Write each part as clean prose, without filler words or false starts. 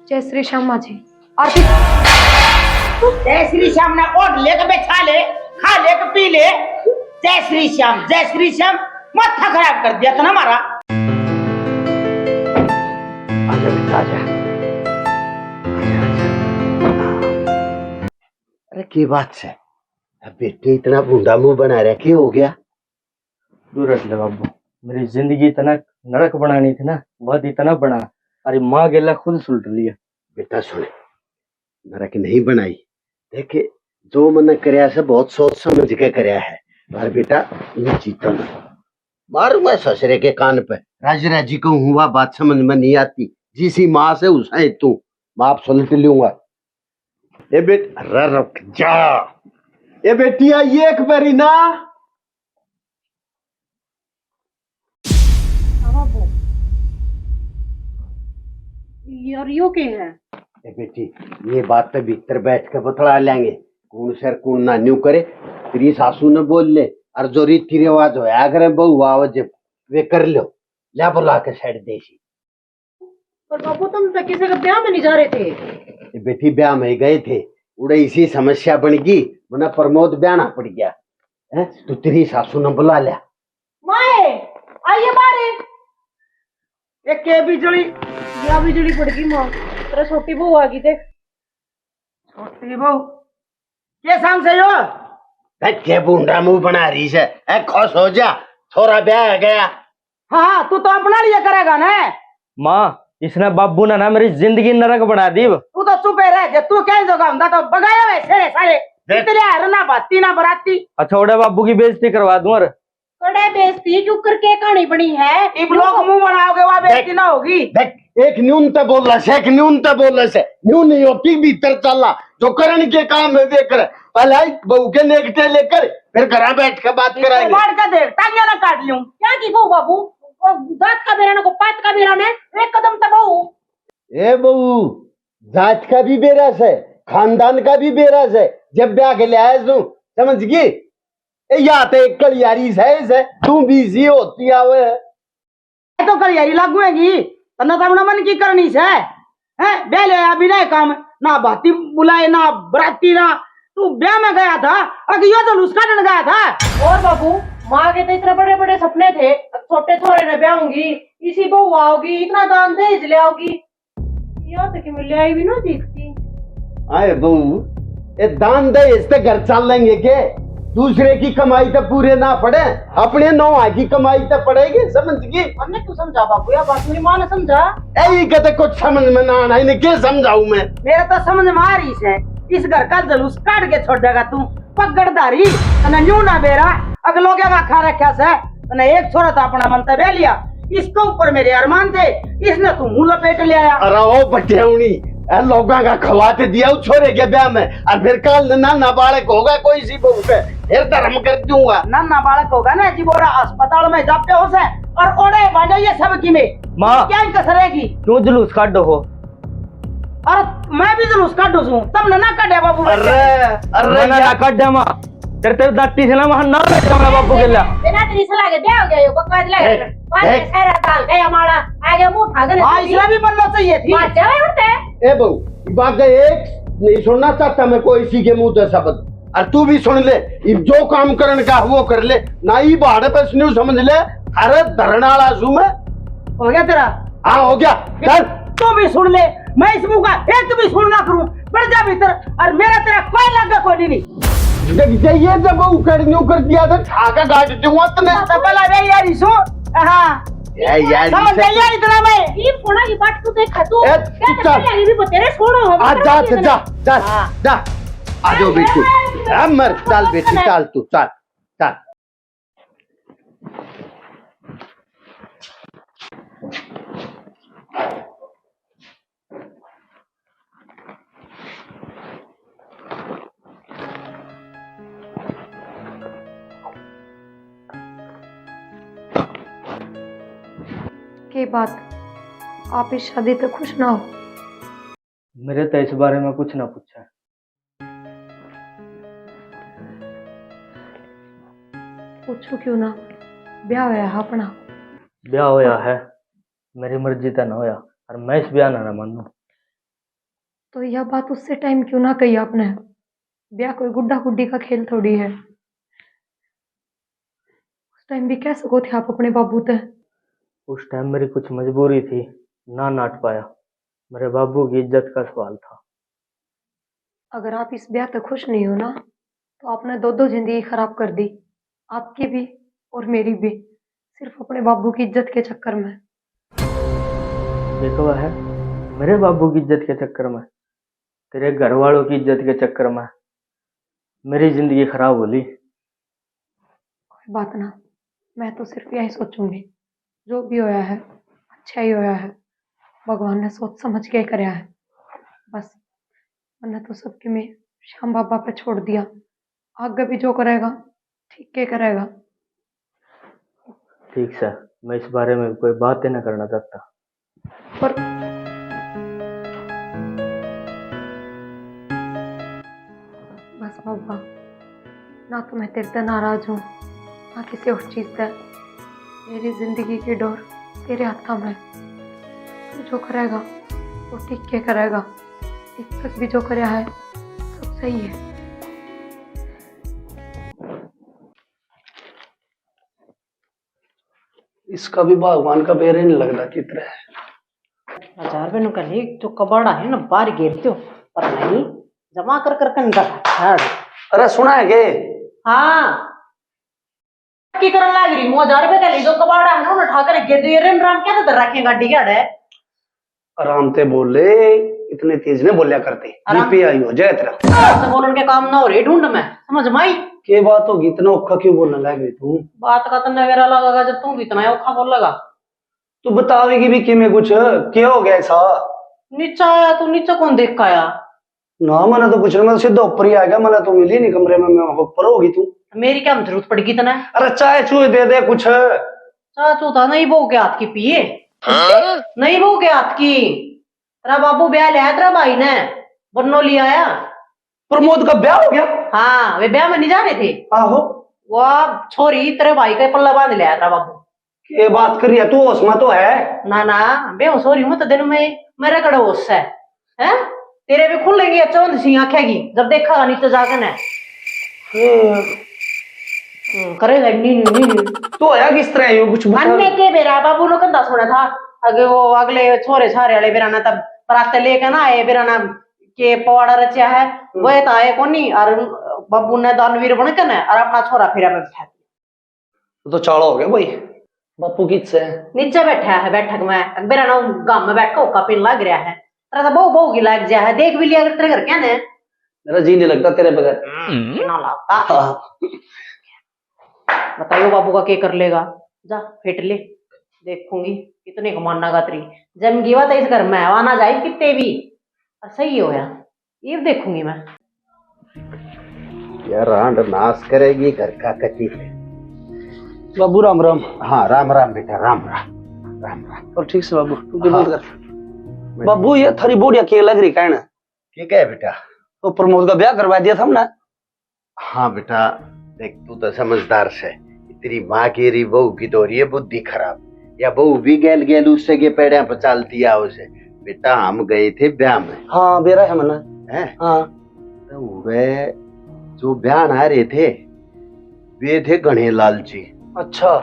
जय श्री श्याम माँ जी। आरती। जय श्री श्याम ना ओढ़ ले के बैठा ले, खा ले के पी ले। जय श्री श्याम, जय श्री श्याम, माथा खराब कर दिया था ना हमारा। आजा बेटा आजा। अरे की बात है बेटे, इतना बूंदा मुंह बना रहा, क्या हो गया? दूर रख ले बाबू, मेरी जिंदगी इतना नरक बनानी थी ना, बहुत इतना बना। अरे माँ गेला खुद सुलट लिया। बेटा सुने, नरक नहीं बनाई। देखे जो मन करया से बहुत सोच समझ के करया है। मार बेटा ये जीता ना मारूंगा ससुरे के कान पे। राजरा जी को हुआ बात समझ में नहीं आती, जिसी माँ से उसे तू माप सुलट लूंगा। ए बेटा रुक जा, ए बेटिया ये एक बारी ना। यार यो के है? ए बेटी ये बात तो भीतर बैठ के बतला लेंगे, कौन सर कौन ना न्यू करे। तेरी सासू ने बोल ले, और जो रीति रिवाज हो अगर बहू आवाज वे कर लो, ला बुला के साइड देसी। पर बाबू तुम तो किसी के ब्याह में नहीं जा रहे थे? ए बेटी ब्याह में गए थे, उड़े इसी समस्या बन गई, वरना प्रमोद ब्याह ना पड़ गया है। तो तेरी सासू ने बुला लिया। माए आइए बारे। एक के बिजली या बिजली पड़ गई माँ, तेरा छोटी बहू आ गई थे। छोटी बहू के सांग से यो? क्या बूंदा मुंह बना रही है? खुश हो जा, थोड़ा ब्याह गया। हाँ तू तो अपना लिए करेगा ना। माँ इसने बाबू ने ना मेरी जिंदगी नरक बना दी। तू तो चुपे रह, जे तू क्या जगह हम तो बगाया वैसे सारे तेरे यार ना बाती ना बराती। अच्छा उड़े बाबू की बेइज्जती करवा दूं। और कड़े बेइज्जती क्यों करके कहानी बनी है? इब लोग मुंह बनाओगे वहां बेइज्जती ना होगी। देख एक न्यून तो बोल से, एक न्यून तो बोल से, न्यून नहीं होती भीतर चला जो करण के काम है वे करे। पहले बहू के नेकटे लेकर फिर घर बैठ के बात कराएंगे। काट के देख टांगे ना काट लूं। क्या की बहू बाबू? दांत का बेरा को पात का बेरा ने एक कदम तो बहू। ए बहू जात का भी बेरस है, खानदान का भी बेरस है। जब ब्याह के लिए आया तू समझ गई? या तो एक कलियारी है तू बिजी होती आवे तो कलियारी लगुएगी तन्ना तमना मन की करनी से है। ब्याह ले अभी नहीं काम ना भाती बुलाए ना बराती ना। तू ब्याह में गया था, अगर यो तो उसका डन गया था। और बाबू माँ के तो इतने बड़े बड़े सपने थे, छोटे छोरे ने ब्याह होंगी, इसी बहू आओगी, इतना दान दहेज ले आओगी। यहाँ तक मिल आई भी ना दिखती। आए बहू ये दान दे इससे घर चल लेंगे के? दूसरे की कमाई तो पूरे ना पड़े, अपने नौ की कमाई तो पड़ेगी। समझ गई? हमने क्यों समझा बाबू? या बात मेरी माँ ने समझा। यही कहते कुछ समझ में ना आना, इन्हें क्या समझाऊं मैं? मेरा तो समझ में आ रही है, इस घर का जलूस काट के छोड़ेगा तू। पगड़दारी न्यू ना बेरा अगर लोग खा रखा से एक छोरा था अपना मंतव्य लिया, इसके ऊपर मेरे अरमान थे, इसने तू मुंह लपेट ले आया। अरे ओ बटेवनी लोगों का खवाते दिया छोरे के ब्याह में, और फिर कल ना नाबालग होगा कोई सी बहू पे फिर धर्म कर दूंगा। ना नाबालग होगा ना जी बोरा अस्पताल में जाते हो से और ओढ़े बांधे ये सब की में माँ क्या कसरेगी? क्यों जुलूस काटो हो? और मैं भी जुलूस काटू हूँ तब ना काटे बाबू। अरे अरे ना काट दे माँ, तेरे तेरे दाती से ना वहाँ ना बैठ जाऊंगा बाबू के लिए। बिना तेरी सलाह के ब्याह हो गया, यो बकवास लगा पांच सारा दाल गया हमारा आगे मुंह उठा के। हाँ इसलिए भी बनना चाहिए थी। मां जावे उठते ए बहू बात एक नहीं सुनना चाहता मैं कोई सी के मुंह से शब्द, और तू भी सुन ले, जो काम करने का वो कर ले ना। ही बाढ़ पे सुनियो समझ ले, अरे धरना वाला सू मैं। हो गया तेरा? हाँ हो गया। चल तू भी सुन ले, मैं इस मुंह का एक भी सुनना करूं, बढ़ जा भीतर, और मेरा तेरा कोई लगा कोई नहीं। ये जब उकड़न्यू कर दिया था ठाका गाड़ दूंगा तने पहला रे यार इसो। हाँ यार समझ गई यार इतना मैं ये फोना की बात तू देख तू ए, क्या चल। करने लगी भी तेरे छोड़ो हम आ जा जा जा जा आ जाओ बेटी, मर चल बेटी चल तू चल चल। के बात आप इस शादी तो खुश ना हो? मेरे तो इस बारे में कुछ ना पूछा। पूछो क्यों ना, ब्याह होया अपना। ब्याह होया है, मेरी मर्जी तो ना होया, और मैं इस ब्याह ना मानू। तो यह बात उससे टाइम क्यों ना कही आपने? ब्याह कोई गुड्डा गुड्डी का खेल थोड़ी है। उस टाइम भी कह सको थे आप अपने बाबू ते। उस टाइम मेरी कुछ मजबूरी थी, ना नाट पाया। मेरे बाबू की इज्जत का सवाल था। अगर आप इस ब्याह तक खुश नहीं हो ना, तो आपने दो दो जिंदगी खराब कर दी, आपकी भी और मेरी भी, सिर्फ अपने बाबू की इज्जत के चक्कर में। देखो है, मेरे बाबू की इज्जत के चक्कर में, तेरे घर वालों की इज्जत के चक्कर में मेरी जिंदगी खराब होली। कोई बात ना, मैं तो सिर्फ यही सोचूंगी, जो भी होया है अच्छा ही होया है। भगवान ने सोच समझ के कराया है बस। मैंने तो सबके में श्याम बाबा पे छोड़ दिया, आगे भी जो करेगा ठीक के करेगा। ठीक सर, मैं इस बारे में कोई बात ही ना करना चाहता। पर बस बाबा, ना तो मैं तेरे से नाराज हूँ, ना किसी और चीज से। मेरी जिंदगी की डोर तेरे हाथों में। तू जो करेगा वो ठीक के करेगा। अब तक भी जो कराया है सब सही है। इसका भी भगवान का बेर ही नहीं लगता कितना है। 1000 रुपये कर ली जो कबाड़ा है ना बाहर गिरते हो, पर नहीं जमा कर कर कंधा छाड़। अरे सुना है के? हाँ की करन लाग रही। 1000 रुपये का ली जो कबाड़ा है ना उन्हें उठा कर गिर दिए। रेम राम क्या तो रखें गाड़ी क्या है? आराम से बोले, इतने तेज ने बोलिया करते। बीपी आई हो जाए तेरा। तो बोलन के काम ना हो रही ढूंढ में, समझ माई के बात होगी इतना औखा क्यों बोलने लग गई तू? बात का तो नवेरा लगेगा जब तू भी इतना औखा बोलेगा। तू बतावेगी भी कि मैं कुछ क्या हो गया ऐसा? नीचा आया तू, नीचा कौन देख का आया? ना मैंने तो कुछ नहीं, मैं सीधा ऊपर ही आ गया। मैंने तो मिली नहीं कमरे में, मैं ऊपर होगी तू। मेरी क्या जरूरत पड़ेगी इतना? अरे चाय चूहे दे दे कुछ। चाचू था नहीं बहू के हाथ की पिए। नहीं बहू के हाथ की। तेरा बाबू ब्याह लिया तेरा भाई ने, बन्नो लिया आया। प्रमोद का ब्याह हो गया? हाँ वे ब्याह में नहीं जा रहे थे। आहो वो छोरी तेरे भाई का पल्ला बांध लिया तेरा बाबू। ये बात करी है तू? होश में तो है ना ना बेहोश हो रही हूँ तो दिन में मेरा कड़ा होश है। हैं? तेरे भी खुलेंगी चौंध सी आंखेगी जब देखा नीचे जाकर ने। करेगा नी नी नी तो है किस तरह ये कुछ बता। अन्ने के बेरा बाबू ने कंधा सुना था। अगे वो अगले छोरे छारे वाले बेराना तब बराते लेके ना आए बेराना के पवाड़ा रचा है वो तो आए कोनी। और बाबू ने दानवीर बन के ना और अपना छोरा फिरा पे बैठा तो चाड़ा हो गया भाई। बापू किस से नीचे बैठा है बैठक में। बेराना गांव में बैठ के पिन लग रहा है। तेरा तो बहु बहु की लग जा है। देख भी लिया तेरे घर क्या ने? मेरा जी नहीं लगता तेरे बगैर। ना लगता। बताइयो बाबू का क्या कर लेगा? जा फेट ले, देखूंगी कितने को मानना गात्री। जम गीवा तो इस घर में आना जाए कितने भी और सही हो गया ये देखूंगी मैं। यार रांड नाश करेगी घर का कच्ची है। बाबू राम राम। हाँ राम राम बेटा, राम राम राम राम। और ठीक से बाबू तू भी बात कर। बाबू ये थारी बोडिया के लग रही कहना ठीक है बेटा। तो प्रमोद का ब्याह करवा दिया था हमने। हाँ बेटा देख तू तो समझदार से, तेरी माँ की री बहू की तो रही है बुद्धि खराब, या बहू भी गेल गेल उससे के पेड़िया पर चाल दिया उसे। बेटा हम गए थे ब्याह में। हाँ बेरा है मना है हाँ। तो वे जो ब्याह आ रहे थे वे थे गणे लालची। अच्छा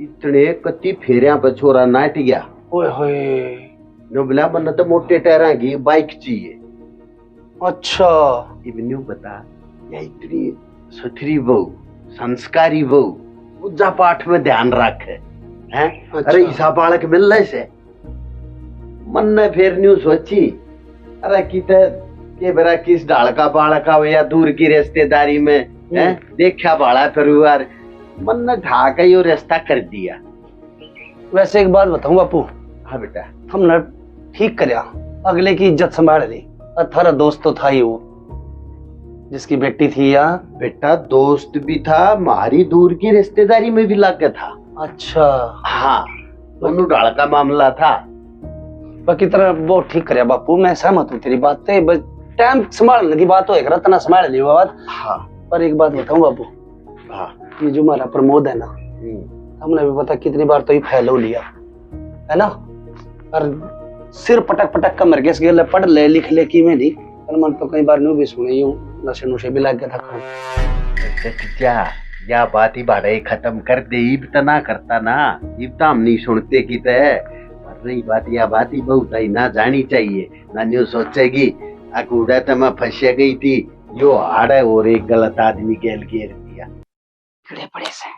इतने कति फेरिया पर छोरा नाट गया। ओए होए नो बोला मन तो मोटे टायरा की बाइक चाहिए। अच्छा इवन्यू बता या इतनी सुथरी बहू संस्कारी बहू पूजा पाठ में ध्यान रखे हैं। अच्छा। अरे ईसा बालक मिलने से मन ने फिर न्यू सोची अरे के बेरा किस ढाल का बालक हो या दूर की रिश्तेदारी में है देखा बाला परिवार मन ने ढाक यो रिश्ता कर दिया। वैसे एक बात बताऊं बापू। हाँ बेटा हमने ठीक करया, अगले की इज्जत संभाल ली। और थारा दोस्त तो था ही वो जिसकी बेटी थी या? बेटा दोस्त भी था, हमारी दूर की रिश्तेदारी में भी लग था। अच्छा हाँ दोनों ढाल का मामला था। बाकी तरह वो ठीक करया बापू, मैं सहमत हूँ तेरी बात से। बस टाइम संभालने की बात हो, एक रत्ना संभाल ली बात। हाँ पर एक बात बताऊं बापू। हाँ ये जो हमारा प्रमोद है ना, हमने भी पता कितनी बार तो ये फैलो लिया है ना। और सिर पटक पटक कर मर गया, इसके लिए पढ़ ले लिख ले की में नहीं। कल मन तो कई बार न्यू भी सुनी हूँ, नशे नुशे भी लग गया था खाने। क्या या बात ही बाड़े खत्म कर दे, इब तो ना करता ना, इब तो हम नहीं सुनते की तय। रही बात या बात ही बहुत आई ना जानी चाहिए ना, न्यू सोचेगी अकूड़ा तो मैं फंसे गई थी, यो हाड़ है और एक गलत आदमी गेल घेर दिया। खड़े पड़े से।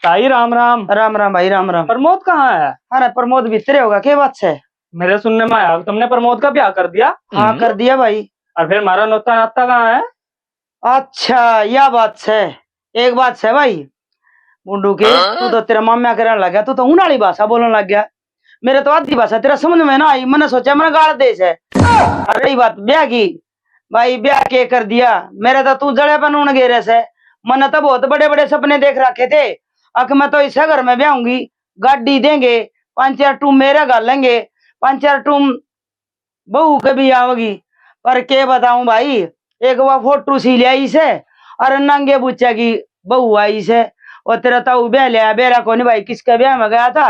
ताई राम राम। राम राम भाई, राम राम। प्रमोद कहाँ है? अरे प्रमोद भीतरे होगा, क्या बात है? मेरे सुनने में आया तुमने प्रमोद का ब्याह कर दिया। हाँ कर दिया भाई। और फिर हमारा नोता नाता कहाँ है? अच्छा यह बात है। एक बात है भाई मुंडू के, तू तो तेरा माम्या करने लग गया, तू तो उनाली भाषा बोलने लग गया। मेरे तो आधी भाषा तेरा समझ में ना आई, मैंने सोचा मैंने गाड़ देश है। अरे रही बात ब्याह की, भाई ब्याह के कर दिया। मेरे तो तू जड़े पर उन गेरे से, मैंने तो बहुत बड़े बड़े सपने देख रखे थे। अक मैं तो इस घर में ब्याहूंगी, गाड़ी देंगे, 5-4 टूम मेरा गाल लेंगे, 5-4 टूम बहू के भी आओगी। पर के बताऊं भाई, एक वो फोटो सी ले आई से और नंगे बुच्चा की बहू आई से, और तेरा ताऊ ब्याह लिया बेरा को नहीं भाई, किसके ब्याह में गया था।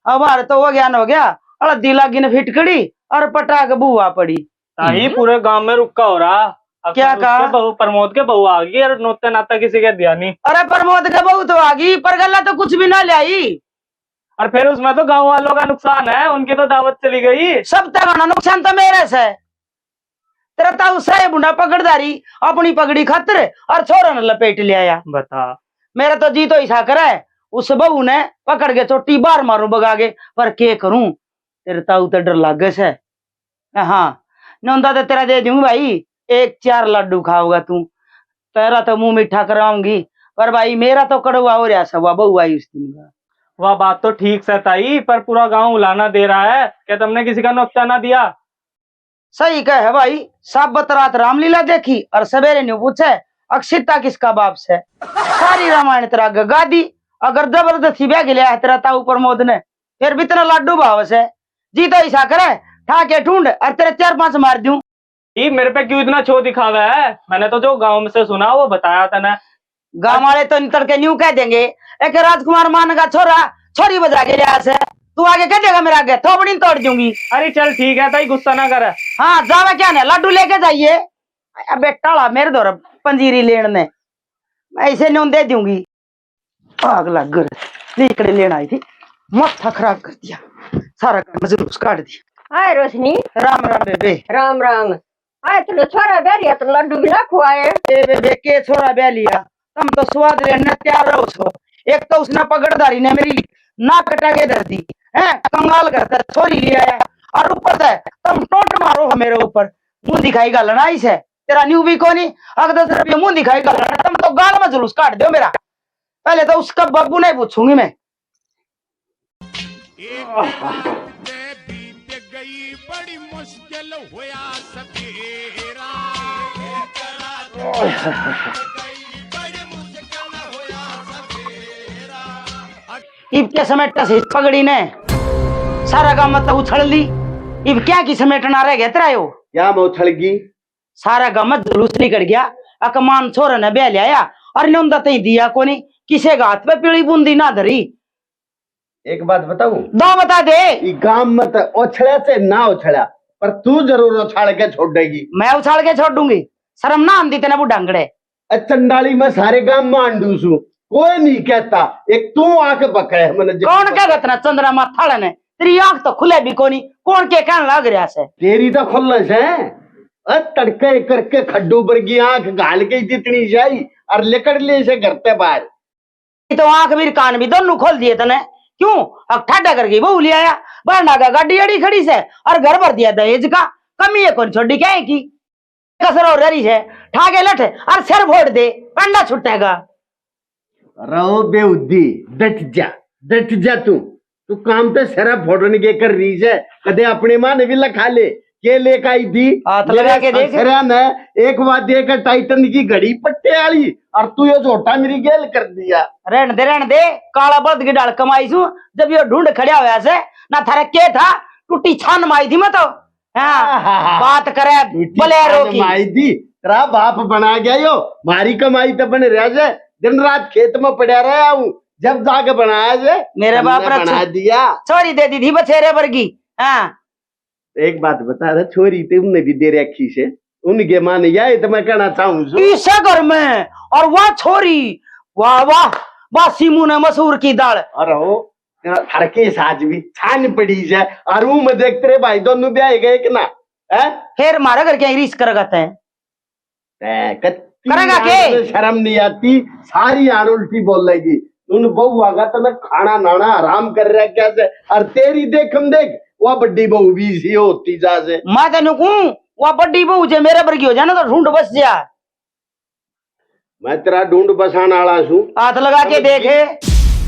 अब हमारे तो वो ज्ञान हो गया, हल्दी लागी ने फिटकड़ी और पटाक बुआ पड़ी। ताई पूरे गांव में रुका हो रहा। अब क्या तो कहा? उसके बहू प्रमोद के बहू आ गई और नोता नाता किसी के दिया नहीं। अरे प्रमोद के बहू तो आ गई, पर गला तो कुछ भी ना ले आई। और फिर उसमें तो गांव वालों का नुकसान है, उनकी तो दावत चली गई। सब तक नुकसान तो मेरे से। तेरा ताऊ सही बुढ़ा पकड़दारी अपनी पगड़ी खातर और छोरा ने लपेट ले आया। बता। मेरा तो जी तो ऐसा करा है, उस बहू ने पकड़ के चोटी बार मारू बगा के, पर के करूं, तेरे ताऊ तो डर लागे से। हाँ नौंदा तो तेरा दे दूंगी भाई, 1-4 लड्डू खाओगा तू, तेरा तो मुंह मीठा कराऊंगी। पर भाई मेरा तो कड़वा हो रहा सब, बहू आई उस दिन का। वह बात तो ठीक से ताई, पर पूरा गांव उलाना दे रहा है क्या तुमने किसी का नुकसान ना दिया। सही कहे भाई, साबत रात रामलीला देखी और सवेरे न्यू पूछे अक्षिता किसका बाप से। सारी रामायण तेरा गगा दी, अगर जबरदस्ती ब्याह लिया है तेरा ताऊ प्रमोद ने, फिर भी तेरा लाडू भाव से। जी तो ऐसा करे ठाके ढूंढ और तेरे 4-5 मार दूं। ये मेरे पे क्यों इतना छो दिखावा है? मैंने तो जो गांव में से सुना वो बताया था ना। गाँव वाले तो नितर के न्यू कह देंगे एक राजकुमार मान का छोरा छोरी बजा के लिया से, तू आगे कह देगा मेरे आगे थोपड़ी तोड़ दूंगी। अरे चल ठीक है ताई, गुस्सा ना कर। हाँ जावा क्या ने लड्डू लेके जाइए। अबे टाला मेरे दौर पंजीरी लेने ने, मैं ऐसे न्यू दे दूंगी। आग लग लीकड़े लेना आई थी, माथा खराब कर दिया, सारा काम जुलूस काट दिया। हाय रोशनी। राम राम बेबे। राम राम। हाय तुझे छोरा बैरिया तो लड्डू भी ना खुआए। ए बेबे के छोरा ब्याह लिया, तुम तो स्वाद लेने तैयार रहो सो। एक तो उसने पगड़दारी ने मेरी नाक कटा के धर दी है, कंगाल करता छोरी ले आया, और ऊपर से तुम टोट मारो हो मेरे ऊपर, मुंह दिखाई गालना इसे तेरा न्यू भी कोनी। अगर 10 रुपये मुंह दिखाई गालना, तुम तो गाल में जुलूस काट दो मेरा। पहले तो उसका बब्बू नहीं पूछूंगी मैं। गई बड़ी मुश्किल होया सतेरा, इब क्या समेटता से पगड़ी ने सारा काम मतलब उछल ली। इब क्या की समेटना रह गया तेरा यो? क्या मौछड़गी? सारा गम जुलूस निकल गया। अकमान छोरा ने ब्याह लिया और नौंदा तई दिया कोनी, किसे का हाथ पे पीली बूंदी ना धरी। एक बात बताऊं, दो बता दे। ई गांव में तो उछड़ा से ना उछड़ा, पर तू जरूर उछाड़ के छोड़ देगी। मैं उछाड़ के छोड़ दूंगी, शर्म ना आंदी तेने बुढ़ांगड़े। चंडाली में सारे गांव में आंडूसू, कोई नहीं कहता, एक तू आके पकड़े मैंने। कौन कह गतना चंद्रा माथा ने, तेरी आंख तो खुले भी कोनी, कौन के कहने लग रहा से? तेरी तो खुल्लस है, तड़के करके खड्डू बरगी आंख गाल के जितनी जाई और लेकर ले से घर पे बाहर। तो आंख भी कान भी दोनों खोल दिए तने, क्यों? अब ठाडा करके बहू ले आया, बरना का गाड़ी अड़ी खड़ी से और घर भर दिया दहेज का। कमी है कौन छोड़ी क्या है की कसर और रही है, ठाके लठ और सिर फोड़ दे, पंडा छुटेगा। रहो बेउद्दी, डट जा तू काम तो सरा फोड़ने के कर रही है। कदे अपने माँ ने भी लखा ले के लेकर आई थी, हाथ लगा के देख। एक बात देकर टाइटन की घड़ी पट्टे आली और तू ये झोटा मेरी गेल कर दिया। रहने दे काला बल्द की डाल कमाई सू, जब ये ढूंढ खड़ा हुआ से ना थारा के था, टूटी छान माई थी मैं तो। हाँ, बात करे बलेरो की माई थी, तेरा बाप बना गया यो, मारी कमाई तो बन रहा है, दिन रात खेत में पड़ा रहा हूँ, जब जाके बनाया जे मेरे बाप हमने ने बना दिया। छोरी दे दी थी बछेरे वर्गी। हाँ एक बात बता रहा, छोरी तुमने भी दे रखी से, उनके मान यही तो मैं कहना चाहूँ इस घर में, और वह छोरी, वाह वाह वाह, सीमू ने मसूर की दाल। और वो हर के साज भी छान पड़ी है, और वो मैं देखते रहे भाई दोनों ब्याह गए कि ना है। फिर मारा घर क्या रीस कर गए करेगा के? शर्म नहीं आती, सारी यार उल्टी बोल लेगी। उन बहू आगा तो मैं खाना नाना आराम कर रहा क्या से, और तेरी देखम देख वह बड्डी बहू भी सी होती जा से। मैं तेन कहूं वह बड्डी बहू जे मेरे वर्गी हो जाना तो ढूंढ बस जा। मैं तेरा ढूंढ बसाने वाला हूँ। हाथ लगा के देखे,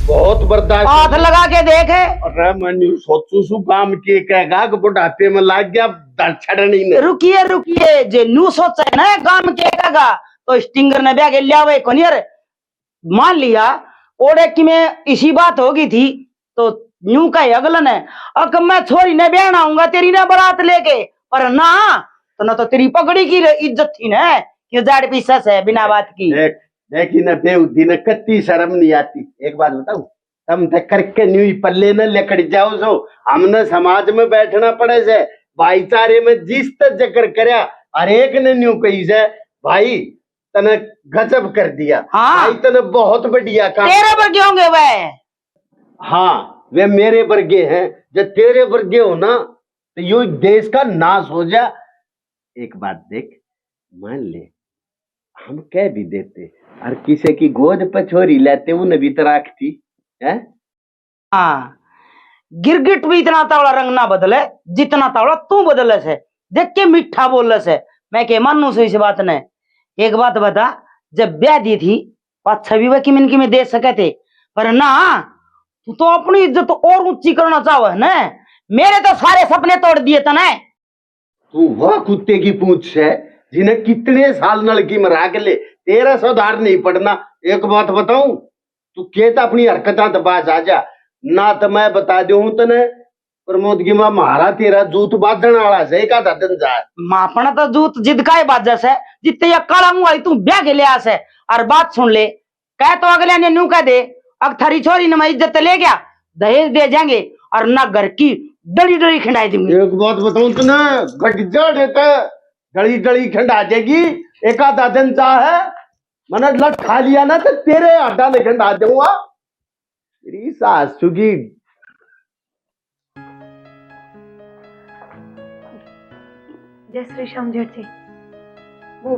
बहुत बर्दाश्त। हाथ लगा के देखे। अरे मैं सोचू सु काम के कहेगा कि बुढ़ापे में लाग गया दर छड़नी में। रुकिए रुकिए, जे न्यू सोचा है ना काम के कहेगा तो स्टिंगर ने ब्याह के लिया हुए कोनी। मान लिया ओडे की में इसी बात होगी थी तो न्यू का अगलन है। अब मैं छोरी ने ब्याह आऊंगा तेरी ने बारात लेके, पर ना तो ना तो तेरी पगड़ी की इज्जत थी ना कि जाड़ पीसा है बिना बात की। देखी न बेउदी न कत्ती शर्म नहीं आती। एक बात बताऊं, तुम तक करके न्यू पल्ले न लेकर जाओ सो, हमने समाज में बैठना पड़े से, भाईचारे में जिस तक जकर करया, हर एक ने न्यू कही से भाई तने गजब कर दिया। हाँ। भाई तने बहुत बढ़िया काम। तेरे वर्गे होंगे वह। हाँ वे मेरे वर्गे हैं, जब तेरे वर्गे हो ना तो यो देश का नाश हो जा। एक बात देख, मान ले हम कह भी देते और किसी की गोद पर छोरी लेते, उन्हें भी तराक थी है। हाँ गिरगिट भी इतना तावड़ा रंग ना बदले जितना तावड़ा तू बदले से। देख के मीठा बोल से, मैं के मानू से इस बात ने। एक बात बता, जब ब्याह दी थी पाँच छह भी किमिन की में दे सके थे, पर ना तू तो अपनी इज्जत और ऊंची करना चाहो है ना। मेरे तो सारे सपने तोड़ दिए तने। तू वह कुत्ते की पूंछ है जिन्हें कितने साल नलकी मरा के ले, तेरा सुधार नहीं पड़ना। एक बात बताऊं, तू कहता अपनी हरकत दबाज आ जा ना, तो मैं बता दू तने प्रमोद की मां मारा तेरा जूत बांधने वाला से का दिन जा। मापना तो जूत जिद का ही बाजा से, जितने या काला मुंह आई तू ब्याह के ले आ से। और बात सुन ले, कह तो अगले ने न्यू कह दे अब थारी छोरी ने मैं इज्जत ले गया, दहेज दे जाएंगे और ना घर की डली डली खिंडाई दूंगी। एक बात बताऊं तुने, गड्जा देता डली डली खंडा जाएगी। एक आधा दिन चाहे मैंने लट खा लिया ना तो तेरे आटा में खंडा दूंगा। तेरी सासू की जय श्री श्याम जेठ जी, वो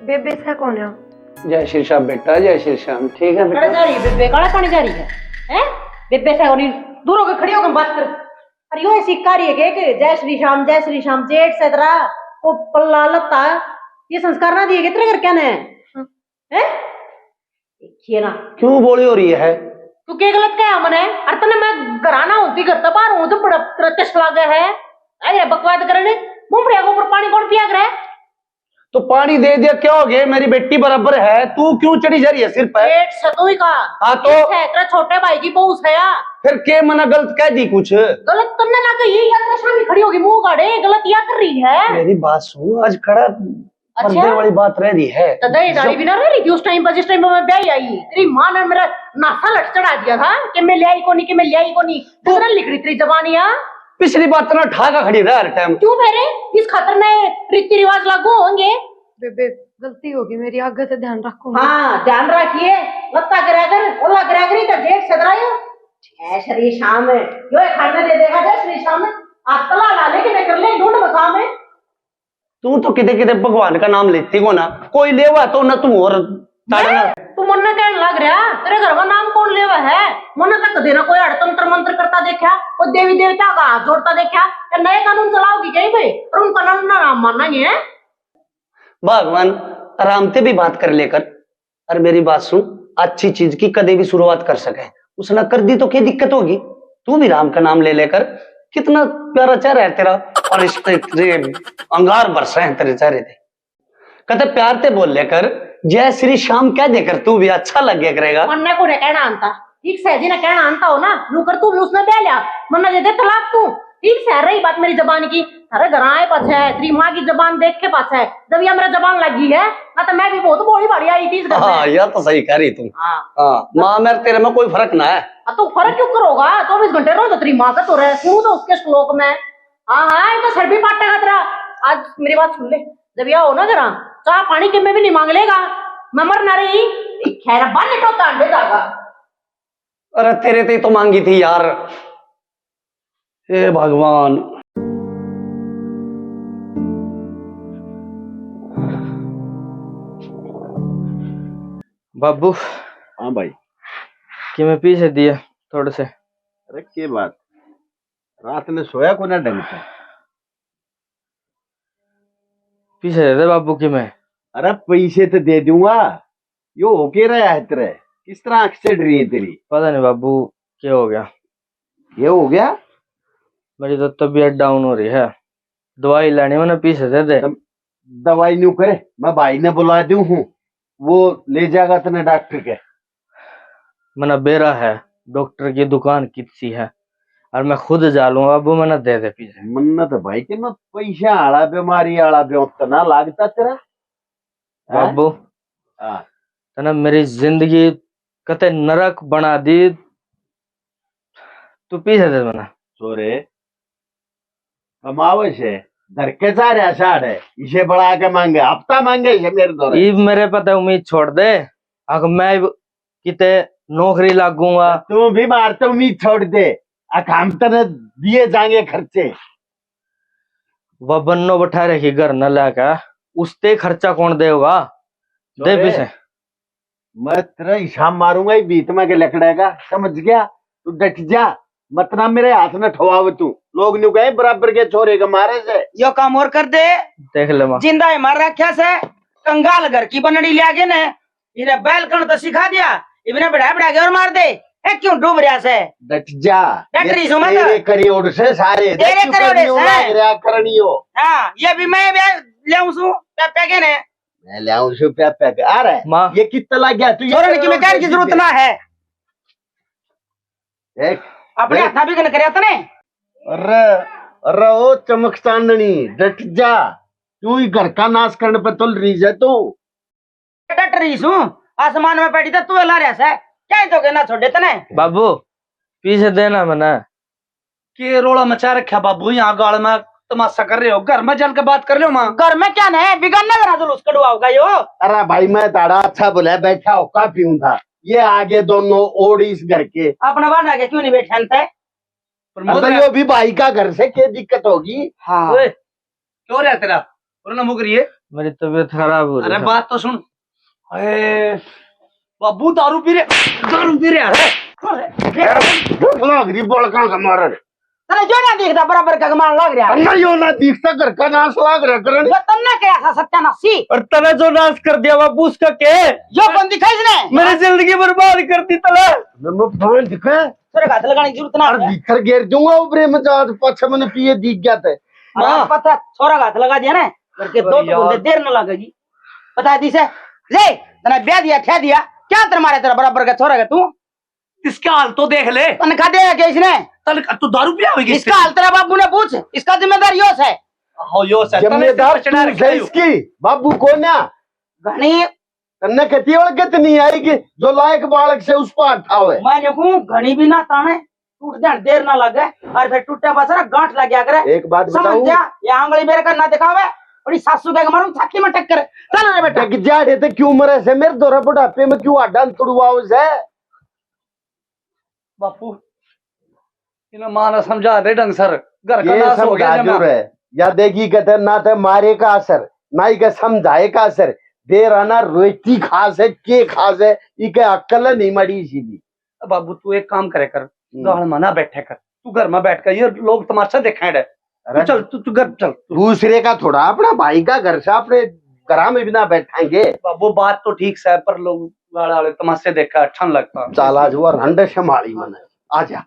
बेबे सा कौन है? जय श्री श्याम बेटा, जय श्री श्याम। ठीक है कड़े जा रही है बेबे, कड़ा पानी जा रही है हैं? बेबे से होनी दूर होकर खड़ी होकर बात कर। अरे यो ऐसी कार्य है कि जय श्री श्याम जेठ से तेरा वो पल्ला लता ये संस्कार ना दिए तेरे घर क्या ने हैं? देखिए ना क्यों बोली हो रही है? तू क्या गलत क्या मने? अरे तने मैं घराना होती घर तो बाहर हूं तो बड़ा प्रत्यक्ष लागे है। अरे बकवाद करने मुंबड़िया के ऊपर पानी कौन पिया करे? तो पानी दे दिया क्या हो गया, मेरी बेटी बराबर है, तू क्यों चढ़ी जा रही है सिर पर? पेट सतुई का। हाँ तो तेरा छोटे भाई की बहू है या फिर के मना गलत कह दी कुछ? गलत करने लगा ये या शामी खड़ी होगी मुंह गाड़े गलत या कर रही है। मेरी बात सुन, आज खड़ा पर्दे वाली बात रह रही है। तो दही दाढ़ी भी ना रह रही थी उस टाइम पर जिस टाइम पर मैं ब्याह आई। तेरी माँ ने मेरा नासा लट चढ़ा दिया था कि मैं ले आई को नहीं कि मैं ले आई को नहीं। दूसरा लिख रही तेरी जबानियां। पिछली बात ना ठाका खड़ी रहा हर टाइम। क्यों मेरे इस खातर में रीति रिवाज लागू होंगे। बेबे गलती होगी मेरी, आगे से ध्यान रखूंगी। हाँ ध्यान रखिए, लत्ता गिराकर ओला गिराकरी तो जेठ सदरायो है श्री शाम यो खाने दे देगा जय श्री शाम आप तला ला लेके मैं कर ले ढूंढ मकाम है। तू तो किते किते भगवान का नाम लेती हो ना, कोई लेवा तो ना तू और तू मन कहने लग रहा तेरे घर में नाम कौन लेवा है? मन तक देना कोई अड़तंत्र मंत्र करता देखा, कोई देवी देवता का हाथ जोड़ता देखा, नए कानून चलाओगी कहीं भाई और उनका नाम मानना ही है। भगवान आराम से भी बात कर लेकर। और मेरी बात सुन, अच्छी चीज की कदे भी शुरुआत कर सके, उसने कर दी तो क्या दिक्कत होगी? तू भी राम का नाम ले लेकर, कितना प्यारा चेहरा है तेरा और इस अंगार बरस रहे हैं तेरे चेहरे पे। कहते प्यार से बोल लेकर जय श्री श्याम कह देकर तू भी अच्छा लगे करेगा। मन्ने को कहना आंता ठीक से जी ने कहना आंता हो ना, नू कर तू भी उसने ब्याह लिया मन्ना दे दे तलाक तू ठीक से। रही बात बात मेरी जबान की। अरे घर आए पाछे है तेरी माँ की जबान देख के पाछे है, जब यह मेरा जबान लगी है ना तो मैं भी बहुत बोली भाड़ी आई थी इस घर हाँ में। यह तो सही कह रही तुम। हाँ हाँ माँ मेरे तेरे में कोई फर्क ना है। तो फर्क क्यों करोगा, 24 घंटे रोज तेरी माँ का तो रहे सुनू तो उसके श्लोक में। हाँ हाँ इनका सर भी पाटेगा तेरा। आज मेरी बात सुन ले, जब यह हो ना जरा चाह पानी के में भी नहीं मांग लेगा, मैं मर ना रही खैर बाल लेटो अंडे जागा। अरे तेरे ते तो मांगी थी यार, हे भगवान। बाबू हाँ भाई। कि मैं पीछे दिया थोड़े से। अरे के बात, रात में सोया को ना ढंग से? पीछे दे दे बाबू कि मैं। अरे पैसे तो दे दूंगा, यो हो के रहा है तेरे, किस तरह आंख से डरी है तेरी? पता नहीं बाबू क्या हो गया, ये हो गया? मेरी तो तबीयत डाउन हो रही है, दवाई लेनी मैंने, पीछे दे दे। दवाई न्यू करे, मैं भाई ने बुला दूं हूँ, वो ले जाएगा तेने डॉक्टर के। मना बेरा है, डॉक्टर की दुकान कितनी है और मैं खुद जा लूंगा बाबू, मना दे दे पीछे। मन्नत भाई के मैं पैसा आला बीमारी आला बे उतना लागता तेरा बाबू। हाँ। तना मेरी जिंदगी कते नरक बना दी, तू पीछे दे मना। सोरे कमावे से घर के सारे आषाढ़ है, इसे बढ़ा के मांगे, हफ्ता मांगे इसे मेरे दौरे। ई मेरे पता उम्मीद छोड़ दे, अगर मैं किते नौकरी लागूंगा। तू भी मारते उम्मीद छोड़ दे, हम तेने दिए जाएंगे खर्चे। वह बन्नो बैठा रही घर न लाकर, उसते खर्चा कौन देगा? दे पीछे। मैं तेरा हिसाब मारूंगा ही बीत में के लकड़ेगा, समझ गया? तू डट जा, मत ना मेरे हाथ में ठवाव तू, लोग न्यू गए बराबर के छोरे के मारे से। यो काम और कर दे, देख ले मां। जिंदा है मार रख्या से कंगाल घर की बनड़ी ले आगे ने इन्हें बैल कण तो सिखा दिया, इन्हें बढ़ा बढ़ा के और मार दे। ए क्यों डूब रहा से? डट जा, डट रही सो मत। तेरे करियोड़ से सारे तेरे करियोड़ से रहा करनियो। हाँ ये भी मैं ले आऊं सु पे के ने मैं ले आऊं सु पे आ रहा है मां। ये कितना लग गया? तू छोरन की मैकेनिक की जरूरत ना है, देख अपने हाथ भी कन करया तने। अरे अरे ओ चमक चांदनी, डट जा, तू ही घर का नाश करने पे तुल रही है तू। डट रही सु, आसमान में बैठी था तू ला रहा से, क्या तो कहना छोड़े तने। बाबू पीछे देना मना। के रोड़ा मचा रखा बाबू, यहाँ गाड़ में तमाशा कर रहे हो, घर में चल के बात कर रहे हो माँ। घर में क्या नहीं बिगाड़ना करा जुलूस कड़वा होगा यो। अरे भाई मैं ताड़ा अच्छा बोला बैठा हो का पीऊं था, ये आगे दोनों ओढ़ इस घर के अपना बना के क्यों नहीं बैठे थे? अरे यो भी भाई का घर से क्या दिक्कत होगी? हाँ क्यों रहा तेरा पुराना मुकरी है? मेरी तबीयत खराब हो रही अरे है। बात तो सुन। अरे बाबू दारू पी रहे है। गरीब बड़का कमार तने जो ना दिखता बराबर का कमान लग रहा है। यो ना दिखता घर का नाश लाग रहा करन। यो तन्ने क्या ऐसा सत्यानाशी और तने जो नाश कर दिया बाबू उसका क्या है? यो कौन दिखाई इसने? मेरी जिंदगी बर्बाद कर दी तले। मैं फोन दिखा तेरे हाथ लगाने की जरूरत ना और है। भीतर गिर जाऊंगा ऊपरे में जात पछे मैंने पिए दिख गया थे। हाँ पता छोरा हाथ लगा दिया ना करके दो बूंदे देर न लगेगी। बता दी से ले तने ब्याह दिया क्या दिया क्या तेरे मारे तेरा बराबर का छोरा का तू इसका हाल तो देख ले। तने खा देगा क्या इसने? तू दारू पिया होगी इसका हाल तेरा बाबू ने पूछ, इसका जिम्मेदार यो है। हो यो सर जिम्मेदार तू है इसकी, बाबू कौन है? घनी तन्ने कती वळगत नहीं आएगी जो लायक बालक से उस पर उठावे। मैं देखूं घनी भी ना ताने टूट जाए देर ना लगे और फिर टूटे बसरा गांठ लग गया करे। एक बात समझ बताऊं, जा ये आंगली मेरे का ना दिखावे बड़ी सासू के मारूं छाती में टक्कर। चल रे बेटा डग जा रे, क्यों मरे से मेरे दोरा बुढ़ापे में क्यों आडान तुड़वाओ से? बापू इन्हें माना समझा दे ढंग सर, घर का ये नाश हो गया समझा है या देगी कहते ना तो मारे का असर ना ही का समझाए का असर, देर आना रोटी खास है के खास है इके अक्ल नहीं मड़ी सीधी। बाबू तू एक काम करे कर, गाड़ में ना बैठे कर, तू घर में बैठ कर ये लोग तमाशा देखे है। तू चल तू घर चल। दूसरे का थोड़ा अपना भाई का घर से अपने घर में भी ना बैठाएंगे। बाबू बात तो ठीक है पर लोग गाड़ा वाले तमाशे देखा अच्छा नहीं लगता। चाल आज वो रंड संभाली मैंने, आजा।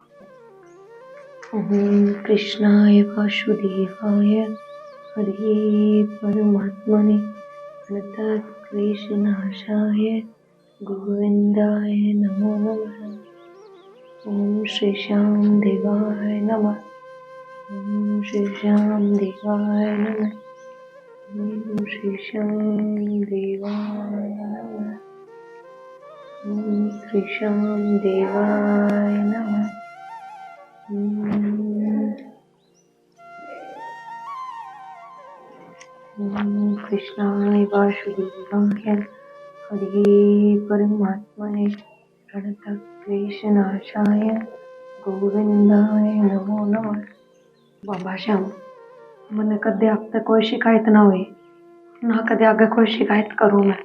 ओम कृष्णाय वासुदेवाय हरे परमात्मने अनंत क्लेशनाशाय गोविंदाय नमो नमः। ओम श्री श्याम देवाय नमः। ओम श्री श्याम देवाय नमः। ओम श्री श्याम देवाय नमः। ओम श्री श्याम देवाय नमः। ओम कृष्णाय वासुदेवाय हरे परमात्मने प्रणतक्लेशनाशाय गोविंदाय नमो नमः। बाबा श्याम, મને કદે આપ તક કોઈ શિકાયત ના હોય, ના કદે आगे कोई शिकायत करूँ मैं।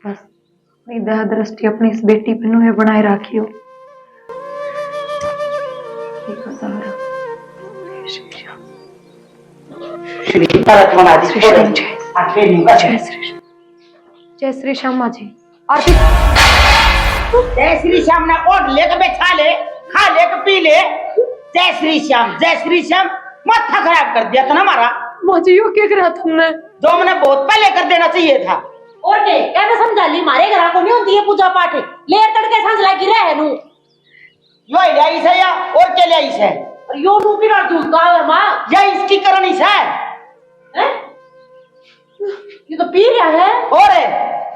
बस अपनी दया दृष्टि अपनी इस बेटी बहनों में बनाए राखियो। एक सहारा। श्री श्याम। श्री तरत्वनादि श्री श्याम जय। आखे नहीं जय श्री श्याम। जय श्री श्याम माँ जी। आरती। जय श्री श्याम ना ओढ़ ले के बैठा ले, खा ले के पी ले। जय श्री श्याम, जय श्री श्याम। माथा खराब कर दिया था ना हमारा। माँ जी यो क्या करा तुमने? जो मैंने बहुत पहले कर देना चाहिए था। और के क्या मैं समझा ली, मारे घर को नहीं होती है पूजा पाठ, लेर तड़के सांझ लागी रहे नु यो ले आई से या और क्या ले आई से? और यो नु की डाल झूलता है मां, या इसकी करनी से हैं? ये तो पी रहा है। और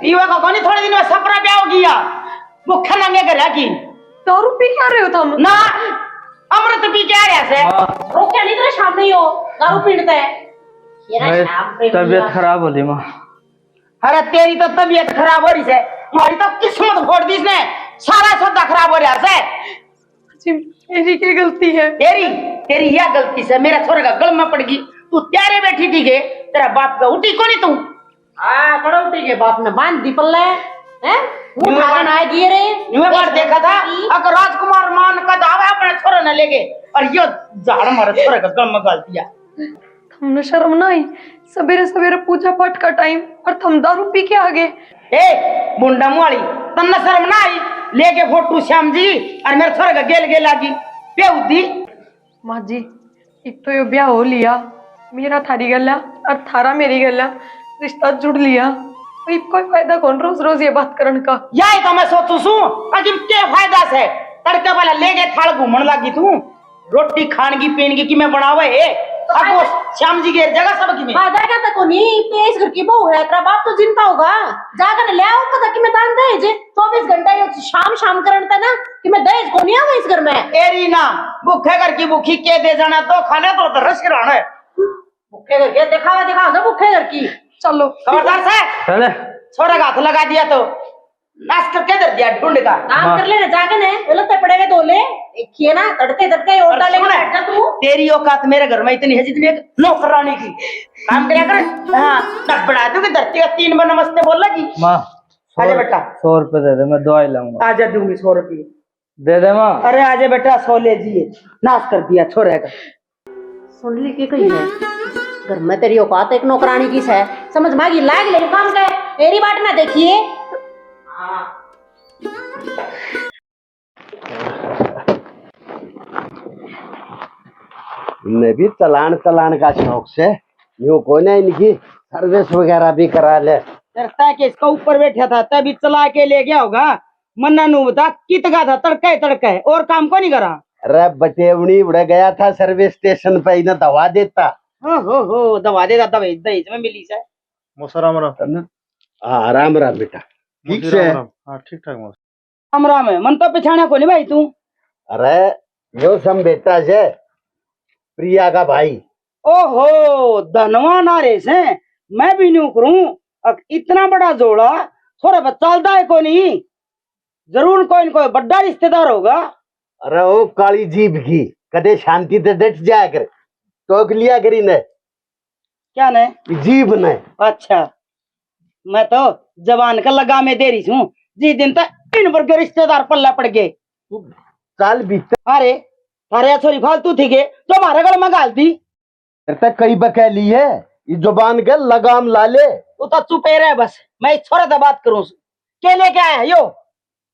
पीवा का कोनी थोड़े दिन में सपना ब्याह हो गया। भूखा नंगे कर रखी। दारू पी क्या रहे हो तुम? ना अमृत पी के आ रहा से। रोक नहीं तेरा शाम नहीं हो, दारू पीता है ये ना शाम पे तबीयत खराब हो रही माँ। अरे तेरी तो तबीयत खराब हो रही है, हमारी तो किस्मत फोड़ दी इसने। सारा सौदा खराब हो रहा है। जी मेरी क्या गलती है? तेरी तेरी यह गलती से मेरा छोरा का गल में पड़ गई। तू त्यारे बैठी थी के तेरा बाप का उठी को नहीं तू? हाँ कड़ो उठी के बाप ने बांध दी पल्ले हैं। वो भागन आए दिए रे न्यू बार देखा था अगर राजकुमार मान का दावा अपने छोरे ने लेके और यो झाड़ हमारे छोरे का गल में गाल दिया। तुमने शर्म ना आई? सवेरे सवेरे पूजा पाठ का टाइम और तुम दारू पी के आ गए। ए मुंडा मुआली, तन्ना शर्म ना आई? लेके फोटू श्याम जी और मेरे छोरे का गेल गेल आगी बेउदी। माँ जी एक तो ये ब्याह हो लिया, मेरा थारी गला और थारा मेरी गला, रिश्ता जुड़ लिया। कोई फायदा कौन रोज रोज ये बात करने का? यही तो मैं सोचू सू अजी क्या फायदा से तड़के वाला लेके थाल घूमने लगी तू। रोटी खान की पीन की मैं बनावे अब वो श्याम जी की जगह सब की में फायदा क्या तक नहीं पे इस घर की बहू है, तेरा बाप तो जिंदा होगा। जाकर ले आओ पता कि मैं दान दहेज 24 घंटा ये शाम शाम करता ना कि मैं दहेज को नहीं आवा इस घर में। एरी ना भूखे घर की भूखी के दे जाना तो खाने तो रस कराना है। भूखे घर के दिखाओ सब भूखे घर की। चलो खबरदार से चले छोरा का हाथ लगा दिया तो नाश करके दे दिया ढूंढ का। काम कर लेना जाके ने गलत पड़ेगा तो ले देखिए ना तड़के तड़के और डालेगा बैठ जा तू। तेरी औकात मेरे घर में इतनी है जितनी एक नौकरानी की। काम क्या कर हाँ तब बढ़ा दूंगी धरती का 3 बार नमस्ते बोल लगी। माँ आजा बेटा 100 रुपए दे दे, मैं दवाई लाऊंगा। आजा दूंगी 100 रुपये दे दे माँ। अरे आजा बेटा 100 ले जिए। नाश कर दिया छोरे का। सुन ली के कही है घर में तेरी औकात एक नौकरानी की है, समझ मांगी लाग ले काम का तेरी बाट ना देखिए। मैं भी चलान का शौक से यूं कोई ना इनकी सर्विस वगैरह भी करा ले। करता के इसका ऊपर बैठा था तभी चला के ले गया होगा। मन्ना नु बता कितगा था तड़के और काम को नहीं करा। अरे बटेवनी उड़ गया था सर्विस स्टेशन पे, इन्हें दवा देता। हो दवा दे दादा भाई दहेज में मिली से। राम राम। हाँ राम राम बेटा, ठीक से? हाँ ठीक ठाक मौसा। राम राम है मन तो पिछाना को नहीं भाई तू। अरे यो सम बेटा से प्रिया का भाई। ओहो धनवान आ रहे से मैं भी न्यू करूं। इतना बड़ा जोड़ा थोड़ा बच्चा चलता है को नहीं, जरूर कोई कोई बड़ा रिश्तेदार होगा। अरे ओ काली जीभ की कदे शांति से डट जाया कर, टोक लिया करी ने। क्या ने? जीभ ने। अच्छा मैं तो जवान का लगा में दे रही हूँ जी दिन तक इन पर के रिश्तेदार पल्ला पड़ गए। साल बीत अरे अरे छोरी फालतू थी के तो हमारे गल में गाल दी। तक कई बकैली है, ये जुबान के लगाम ला ले। तू तो चुप ही रहे बस, मैं इस छोरे से बात करूँ। क्या लेके आया यो?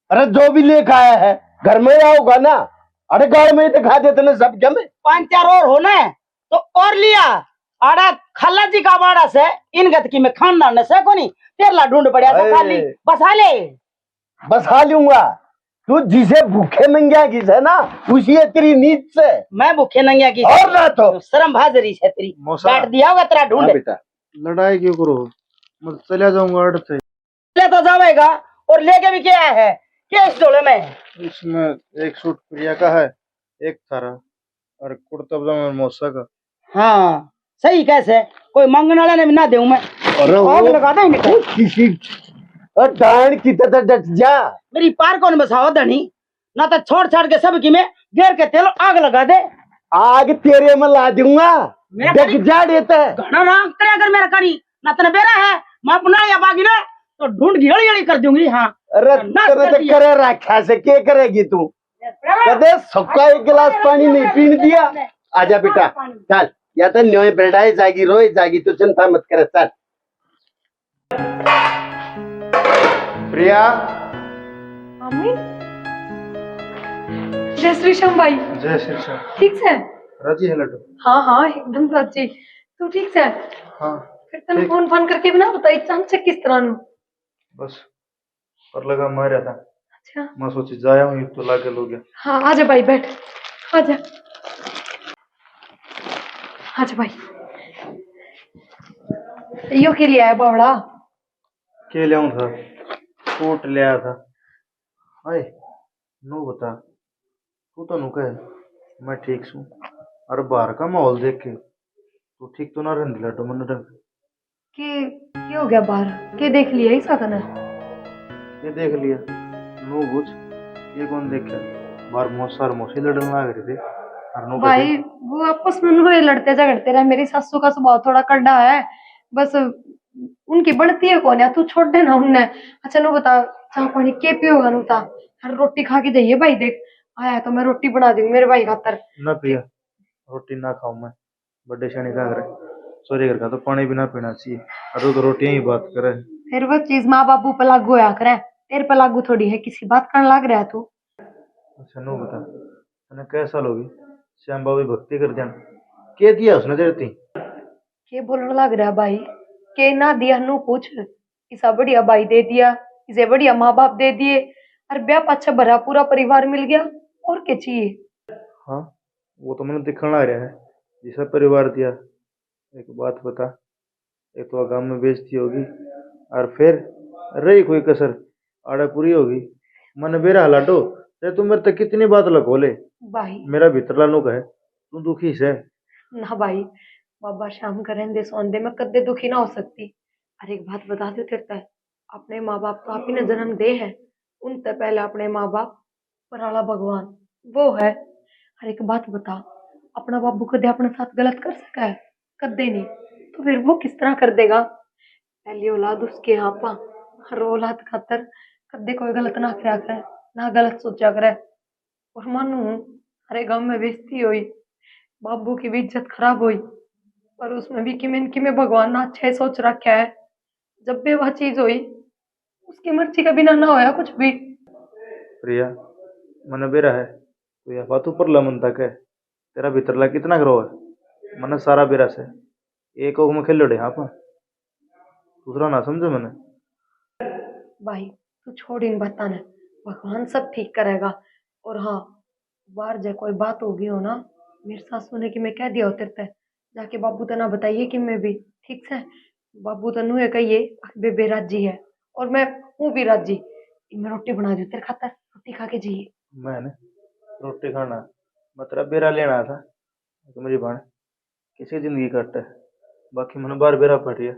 अरे जो भी लेके आया है घर में आओगा ना। अरे घर में दिखा देते ना सब जमे 5-4 और होना है तो और लिया। आड़ा खल्ला जी का बाड़ा से इन गत की में खानदान से को नहीं तेरला ढूंढ पड़ा से खाली बसा ले। बसा लूंगा। तू जिसे भूखे नंगिया की है ना, उसी है तेरी नीच से। मैं भूखे नंगिया की और ना तो शर्म भाजरी है तेरी। मौसा बैठ दिया होगा तेरा हाँ ढूंढ बेटा, लड़ाई क्यों करो, मैं चला जाऊंगा अड़ से। ले तो जाएगा और लेके भी क्या है इस झोले में? इसमें एक सूट प्रिया का है, एक थारा, और कुर्ता पजामा मौसा का। हाँ सही कैसे कोई मांगने वाला ने भी ना दूं मैं। अरे आग वो लगा दे इनके। किसी और डांड की तरह डट जा। मेरी पार कौन बसाओ धनी, ना तो छोड़ छाड़ के सब की में घेर के तेल आग लगा दे। आग तेरे में ला दूंगा, मेरा डग करी- जा देता है। घना ना करे अगर मेरा करी ना तेने बेरा है मैं अपना या बागी ना तो ढूंढ की हड़ी हड़ी कर दूंगी। हाँ अरे नाश तेरे कर तो दिया। करे रखा से क्या करेगी तू? कदे सबका एक गिलास पानी नहीं पीने दिया। आजा बेटा चल, या तो न्योय बेड़ाए जागी रोए जागी, तू चिंता मत करे। चल प्रिया, मम्मी, जय श्री श्याम भाई। जय श्री श्याम। ठीक से? राजी है लड्डू? हाँ हाँ एकदम राजी। तू ठीक से? हाँ फिर तेन ठीक। फोन करके भी ना बताई चांचक किस तरह नु। बस पर लगा मारा था, अच्छा मैं सोची जाया हूँ तो लाके लोगे। हाँ आजा भाई बैठ, आजा आजा भाई। यो के लिए आया बावड़ा? के ले था, सूट ले आया था। हाय नो बता, तू तो नु कहे मैं ठीक छू, और बाहर का माहौल देख के तू ठीक तो ना रही लड्डू मन ढंग। के हो गया बाहर? के देख लिया ही साधन है? ये देख लिया नो बुझ, ये कौन देखा? बाहर मौसा और मौसी लड़ने लग रहे थे, और नो भाई वो आपस में उनको लड़ते झगड़ते रहे। मेरी सासू का स्वभाव थोड़ा कड़ा है, बस उनकी बढ़ती है कौन है, तू छोड़ दे ना उनने। अच्छा नो बता, चाह पानी के पियोगा नु ता? हर रोटी खा के जाइए भाई, देख आया तो मैं रोटी बना दूंगी मेरे भाई खातर। ना प्रिया, रोटी ना खाऊं मैं, बड़े शनि का करे, सोरी घर का तो पानी भी ना पीना चाहिए, और तो रोटियां ही बात करे। फिर वो चीज माँ बापू पे लागू होया करे, तेरे पे लागू थोड़ी है। किसी बात करने लग रहा है तू? अच्छा नो बता, तने कै साल होगी श्याम बाबू की भक्ति कर दिया, के दिया उसने तेरे ती? के बोलने लग रहा है भाई? के ना दिया नु पूछ। इसा बढ़िया भाई दे दिया, इसे बढ़िया माँ बाप दे दिए, और ब्याह पाछा भरा पूरा परिवार मिल गया, और क्या चाहिए? हाँ वो तो मैंने दिखने लग रहा है जिसा परिवार दिया। एक बात बता, एक तो गांव में बेइज्जती होगी, और फिर रही कोई कसर आड़ा पूरी होगी। मन बेरा लाडो, ते तू मेरे तक कितनी बात लगोले, भाई मेरा भीतर नुक है, तू दुखी से। ना भाई, बाबा शाम का रहने सौंदे में कदे दुखी ना हो सकती। अरे एक बात बता दो तेरे तक, अपने माँ बाप तो आप ही ने जन्म दे है, उनसे पहले अपने माँ बाप पराला भगवान वो है। अरे एक बात बता, अपना बाबू कदे अपने साथ गलत कर सका है? कदे नहीं, तो फिर वो किस तरह कर देगा? पहली औलाद उसके यहाँ पा, हर औलाद खातर कदे कोई गलत ना करा करे, ना गलत सोचा करे। और मानू अरे गांव में बेइज्जती हुई, बाबू की भी इज्जत खराब हुई, पर उसमें भी कि मैं भगवान ने अच्छा ही सोच रखा है। जब भी वह चीज हुई, उसकी मर्जी का बिना ना होया कुछ भी। प्रिया मन बेरा है, तो यह बात ऊपर लमन तक है, तेरा भीतर ला कितना ग्रो है, मन सारा बेरा से एक ओग में खेल लड़े हाँ पा, दूसरा ना समझे मैंने। भाई तू छोड़ इन बातों ने, भगवान सब ठीक करेगा। और हाँ, बाहर जो कोई बात होगी हो ना, मेरे सासू ने कि मैं कह दिया हो तेरे ते, जाके बाबू तना बताइए कि मैं भी ठीक से। बाबू तनु है कहिए बेबे राजी है, और मैं हूँ भी राजी। मैं रोटी बना दूँ तेरे खातर, रोटी खा के जाइए। मैंने रोटी खाना, मैं तेरा बेरा लेना था कि मेरी भाण किसी जिंदगी कट है, बाकी मैंने बार बेरा पड़ रही है,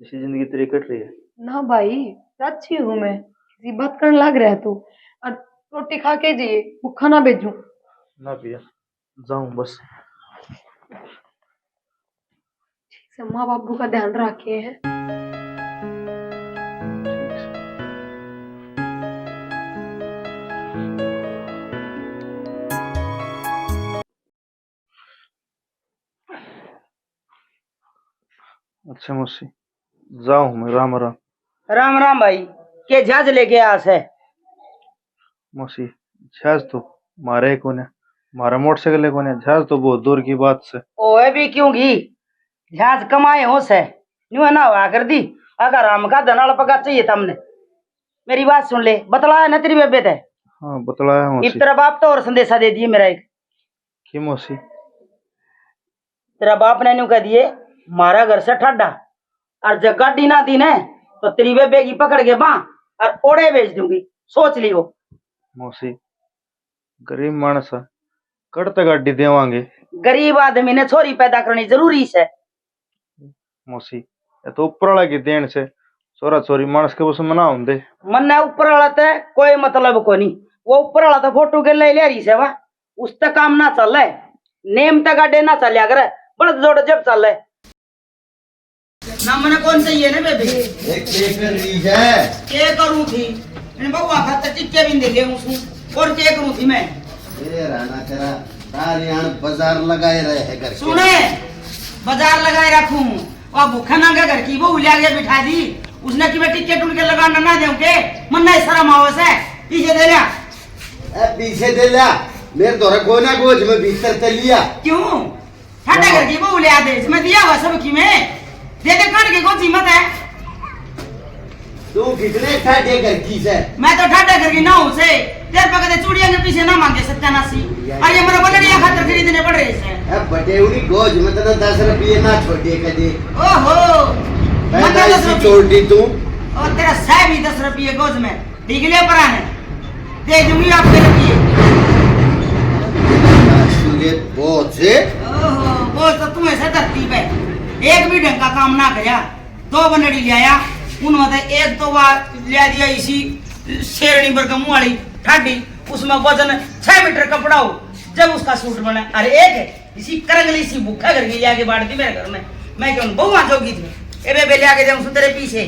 जिसी जिंदगी तेरी कट रही है। ना भाई, राजी हूँ मैं, किसी बात करने लग रहा है तू। और रोटी खा के जाइए, भूखा ना भेजूं। ना पिया जाऊं बस। ठीक से माँ बाबू का ध्यान रखे हैं। अच्छा मौसी जाऊं मैं, राम राम। राम राम भाई, के जहाज लेके आस है? मौसी जहाज तो मारे को ने, मारा मोटरसाइकिल को ने, जहाज तो बहुत दूर की बात से। ओए भी क्यों घी, जहाज कमाए हो से न्यू ना हुआ कर दी। अगर राम का धनाल पका चाहिए तुमने, मेरी बात सुन ले, बतलाया ना तेरी बेबे ते? हाँ बतलाया इस मौसी। तेरा बाप तो और संदेशा दे दिए मेरा एक। की मौसी? तेरा बाप ने न्यू कह दिए मारा घर से ठाडा, और जब गाड़ी ना दी ने तो तेरी बेबे की पकड़ के बां और ओड़े भेज दूंगी, सोच लियो। मौसी गरीब मानस कड़ते गाड़ी देवांगे। गरीब आदमी ने छोरी पैदा करनी जरूरी है। मौसी ये तो ऊपर वाला की देन से छोरा छोरी मानस के बस मना होंदे। मन ने ऊपर वाला ते कोई मतलब को नहीं, वो ऊपर वाला तो फोटो के ले रही से वाह, उस तक काम ना चल रहा है, नेम तक गाड़े ना चलिया करे, बड़ा जोड़ जब चल रहा है ना। मैंने कौन चाहिए ना बेबी? एक कर रही है के करूं थी इन बउआ खातर टिक्के भी दे ले उसू और के करूं थी मैं? ए राना करा तार यहाँ बाजार लगाए रहे है घर के। सुने बाजार लगाए रखूं और भूखा नांगा घर की वो लिया के बिठा दी, उसने कि मैं टिक्के टूट के लगाना ना देऊं के मन ना शर्म आवस है, पीछे दे लिया। ए पीछे दे लिया मेरे द्वारा गोना गोज में भीतर चल लिया। क्यों ठाडा घर की वो लिया दे, मैं दिया हुआ सब की में दे दे काट के, कौन सी मत है? तू कितने ठाडे घर की से? मैं तो ठाडा घर की ना हूं से तेरे पकड़े चूड़ियां के पीछे ना मांगे सत्यानाशी, अरे मेरे बलड़िया खातर खरीदने पड़ रहे हैं। ए बटेउनी गोज में तो 10 रुपये ना छोड़े कदे। ओहो पैदा इसी छोड़ दी तू। और तेरा साहब ही 10 रुपये गोज में ठीक ले पराने दे दूंगी आपके रुपये। सुले बहुत से ओहो वो तो तुम्हें से धरती पे एक भी ढंग का काम ना किया, 2 बनड़ी ले आया, उन्होंने एक तो ले दिया इसी शेरनी बरगम वाली ठाडी, उसमें वजन 6 मीटर कपड़ा हो जब उसका सूट बना, अरे एक है इसी करंगली सी भूखा करके ले आके बांट दी मेरे घर में। मैं क्यों बहुआ जोगी थी ए बे ले आके जाऊं तेरे पीछे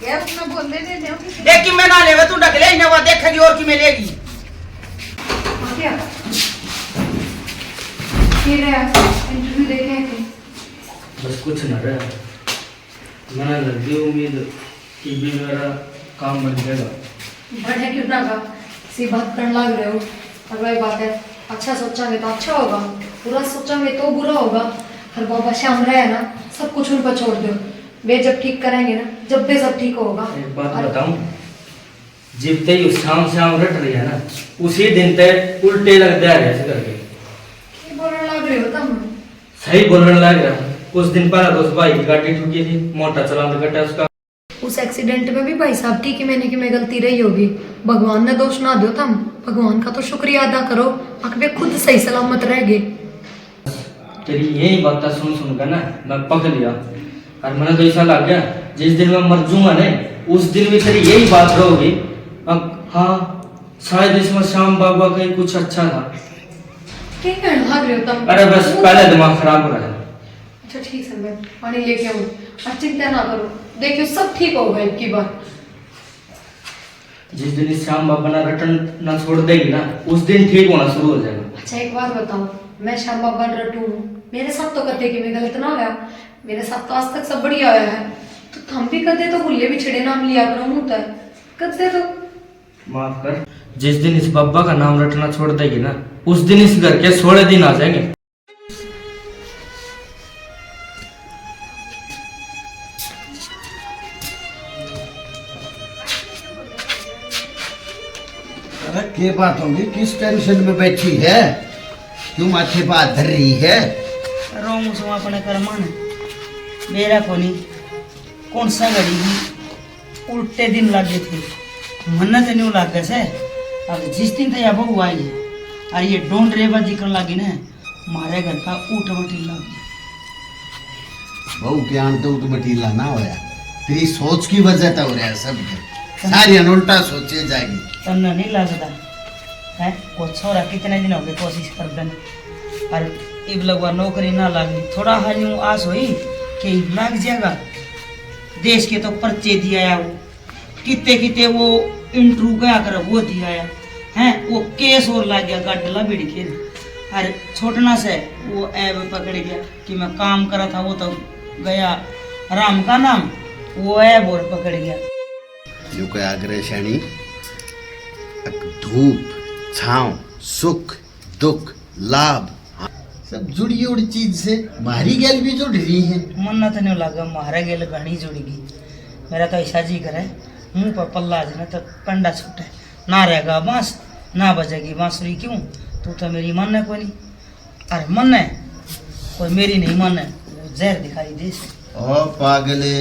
यार उसने बोल दे देख कि मैं ना लेवे तू ढक ले इन्हें वो देखेगी और कि मैं लेगी। क्या फिर इंटरव्यू देखे थे? बस कुछ न रहा, मैंने लगी उम्मीद कि भी मेरा काम बन जाएगा। बढ़िया क्यों ना का सी बात करने लग रहे हो, और वही बात है अच्छा सोचेंगे तो अच्छा होगा, बुरा सोचेंगे तो बुरा होगा। हर बाबा श्याम रहे ना सब कुछ उन पर छोड़ दो, वे जब ठीक करेंगे ना जब भी सब ठीक होगा। एक बात बताऊं, जब ते शाम शाम रट रही है ना उसी दिन ते उल्टे लग जा रहे ऐसे करके। क्या बोलने लग रहे हो तुम? सही बोलने लग रहा। कुछ दिन पहले दोस्त भाई की गाड़ी ठुकी थी, मोटा चलान कटा उसका। उस एक्सीडेंट में भी भाई साहब ठीक है कि मैं गलती रही होगी, भगवान ने दोष ना दो तुम, भगवान का तो शुक्रिया अदा करो, वे खुद सही सलामत रह गए। तेरी यही बात सुन सुन कर ना मैं पक लिया, और मैंने तो ऐसा लग गया जिस दिन मैं मर जाऊंगा ना उस दिन भी तेरी यही बात रहोगी। अब हाँ शायद इसमें श्याम बाबा का ही कुछ अच्छा था। क्या कहने लग रहे हो तुम? अरे बस पहले दिमाग खराब हो रहा है। अच्छा ठीक है मैं पानी लेके आऊँ, और चिंता ना करो, देखियो सब ठीक होगा एक की बार। जिस दिन इस श्याम बाबा ना रटन ना छोड़ देगी ना उस दिन ठीक होना शुरू हो जाएगा। अच्छा एक बात बताओ, मैं श्याम बाबा रटू हूँ, मेरे साथ तो कहते कि मैं गलत ना हुआ, मेरे साथ तो आज तक सब बढ़िया आया है, तो हम भी कहते तो भूले भी छिड़े नाम लिया करो मुँह तक कहते तो। माफ कर, जिस दिन इस बाबा का नाम रटना छोड़ देगी ना उस दिन इस घर के 16 दिन आ जाएंगे। अरे क्या बात होगी, किस टेंशन में बैठी है, क्यों माथे पे हाथ धर रही है? रोम सो अपने कर्मान मेरा कोनी कौन सा घड़ी भी उल्टे दिन लगे थे, मन तो नहीं लग से। अब जिस दिन तो बहू आई है और ये डोंट रेबा जिक्र लगी ना मारे घर का ऊट बटीला लग गया। बहू के आन तो उठ बटीला ना होया, तेरी सोच की वजह तो हो रहा है सब, सारी उल्टा सोचे जाएगी। तमने नहीं लगता है वो छोरा कितने दिन हो गए कोशिश कर देने, और इब लगवा नौकरी ना लगी, थोड़ा हाल यूं आस हुई कि लग जाएगा। देश के तो पर्चे दिया वो कितने कितने वो इंटरव्यू गया कर वो दिया है वो केस और लग गया गड्ढला बिड़ के, अरे छोटना से वो ऐब पकड़ गया कि मैं काम करा था, वो तो गया राम का नाम, वो ऐब और पकड़ गया। जो कोई आग्रह शैणी धूप छांव सुख दुख लाभ सब जुड़ी उड़ी चीज से मारी गैल भी जुड़ रही है। मन तो नहीं लगा मारा गेल घनी जुड़ेगी, मेरा तो ऐसा जी करे मुंह पर पल्ला आज ना तो पंडा छूटे ना रहेगा बांस ना बजेगी बांसुरी। क्यों? तू तो मेरी मन है कोई नहीं। अरे मन है कोई मेरी नहीं मन है, वो जहर दिखाई दे। ओ पागले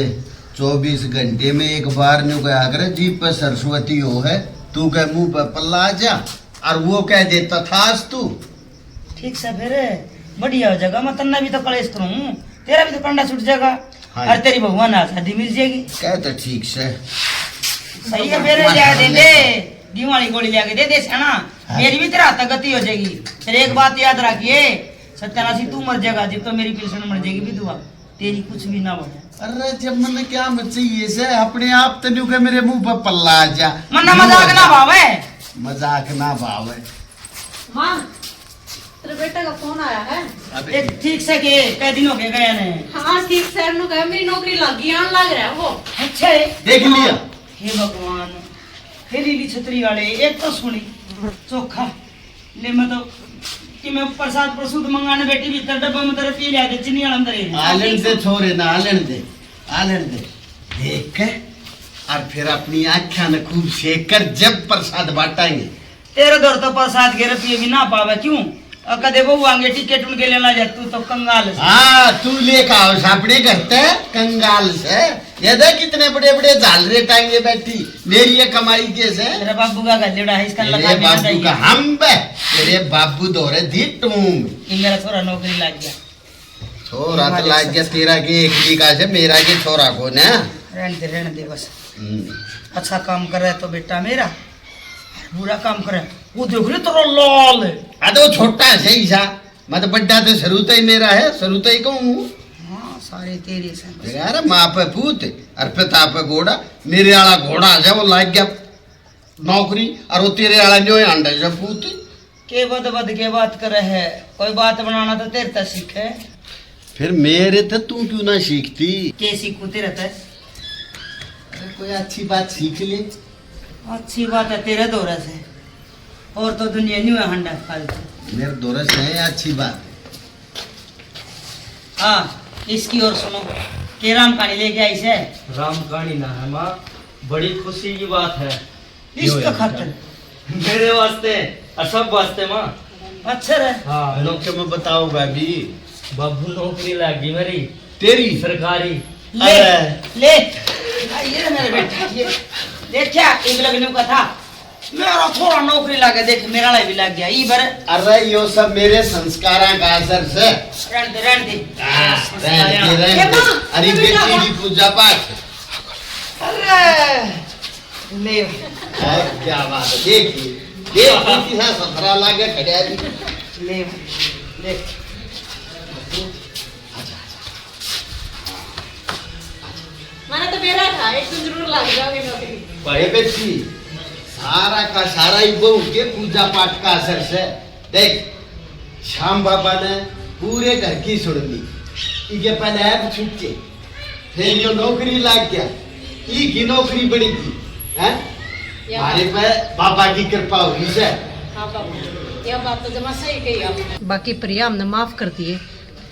24 घंटे में एक बार न्यू कहा करे जीप पे सरस्वती हो है, तू कह मुंह पे पल्ला आ जा और वो कह देता था तू। ठीक से फिर बढ़िया हो जाएगा, मैं तन्ना भी तो कलेश करूँ, तेरा भी तो कंडा छूट जाएगा। हाँ। और तेरी भगवान आजादी मिल जाएगी। कह तो ठीक से सही है, मेरे लिया दे दे दिवाली गोली लिया के दे दे है ना, मेरी भी तेरा हाथ गति हो जाएगी। फिर एक बात याद रखिए, सत्यानाशी तू मर जाएगा जब तो मेरी पेंशन मर जाएगी विधवा, तेरी कुछ भी ना बने। अरे जब मैंने क्या मत चाहिए से अपने आप तो न्यू कह मेरे मुंह पे पल्ला आ जा। मन्ना मजाक ना भावे, मजाक ना भावे। माँ तेरे बेटे का फोन आया है। एक ठीक से के कई दिन हो गए गए ने। हाँ ठीक सर नु कहा मेरी नौकरी लग गई, आन लग रहा है वो। अच्छा है, देख लिया। हे भगवान, हे लीली छतरी वाले, एक तो सुनी चोखा ले, मैं तो कि मैं प्रसाद प्रसूद मंगाने बैठी भीतर डब्बा में तेरे पी लिया दे चीनी वाला अंदर ही। आलन दे छोरे ना, आलन दे आलन दे। देख के और फिर अपनी आँखें न खूब सेक कर जब प्रसाद बांटेंगे। तेरे दौर तो प्रसाद के रुपये भी ना पावे। क्यों? कदे वो आगे टिकट उनके लेना जा, तू तो कंगाल है। हाँ तू लेकर आओ अपने घर पे कंगाल से। ये देख कितने बड़े बड़े झालरे टांगे बैठी, मेरी ये कमाई कैसे। तेरे बाबू का गलेड़ा है, इसका लगा तेरे बाबू का हम बे, तेरे बाबू दौरे दी टूम। कि मेरा छोरा नौकरी लग गया। छोरा तो लाग गया तेरा के एक का से, मेरा के छोरा को ना रहने दे बस। अच्छा काम कर रहा है तो बेटा मेरा, बुरा काम करे वो देख ले तेरा लाल है। हाँ तो छोटा है सही सा, मैं तो बड्डा तो सरुता ही मेरा है, सरुता ही कहूँ। हाँ सारे तेरे से। अरे माँ पे पूत और पिता पे घोड़ा, मेरे वाला घोड़ा है वो लाग गया नौकरी और वो तेरे वाला जो है अंडा जब पूत के बद के बात करे है, कोई बात बनाना तो तेरे तक सीखे। फिर मेरे तो तू क्यों ना सीखती। के सीखते रहता है, कोई अच्छी बात सीख ले। अच्छी बात है तेरे दौरे से, और तो दुनिया नहीं है हंडा फालतू। मेरे दौरे से है अच्छी बात। हाँ इसकी और सुनो, के राम कहानी लेके आई से। राम कहानी ना है माँ, बड़ी खुशी की बात है इसका खातर मेरे वास्ते और सब वास्ते माँ। अच्छा रहे। हाँ लोग के मैं बताओ भाभी, बाबू नौकरी लगी मेरी तेरी सरकारी। ले ले ये मेरे बेटा, ये देख क्या एक लगने का था, मेरा थोड़ा नौकरी लगे, देख मेरा लाई भी लग गया ई बार। अरे यो सब मेरे संस्कारों का असर से। रहने दे अरे बेटी की पूजा पाठ। अरे ले क्या बात है, देखिए देखिए सफरा लागे खड़े ले ले। मैंने तो मेरा था, एक दिन जरूर लग जाओगे नौकरी। बड़े बेटी सारा का सारा ही बहू के पूजा पाठ का असर से। देख श्याम बाबा ने पूरे घर की सुन ली, इनके पहले ऐप छूट के फिर यो नौकरी लग गया, ई की नौकरी बड़ी थी हैं, हमारे पे बाबा की कृपा हुई से। हाँ बाबा यह बात तो जमा सही कही आपने। बाकी प्रिया हमने माफ कर दिए,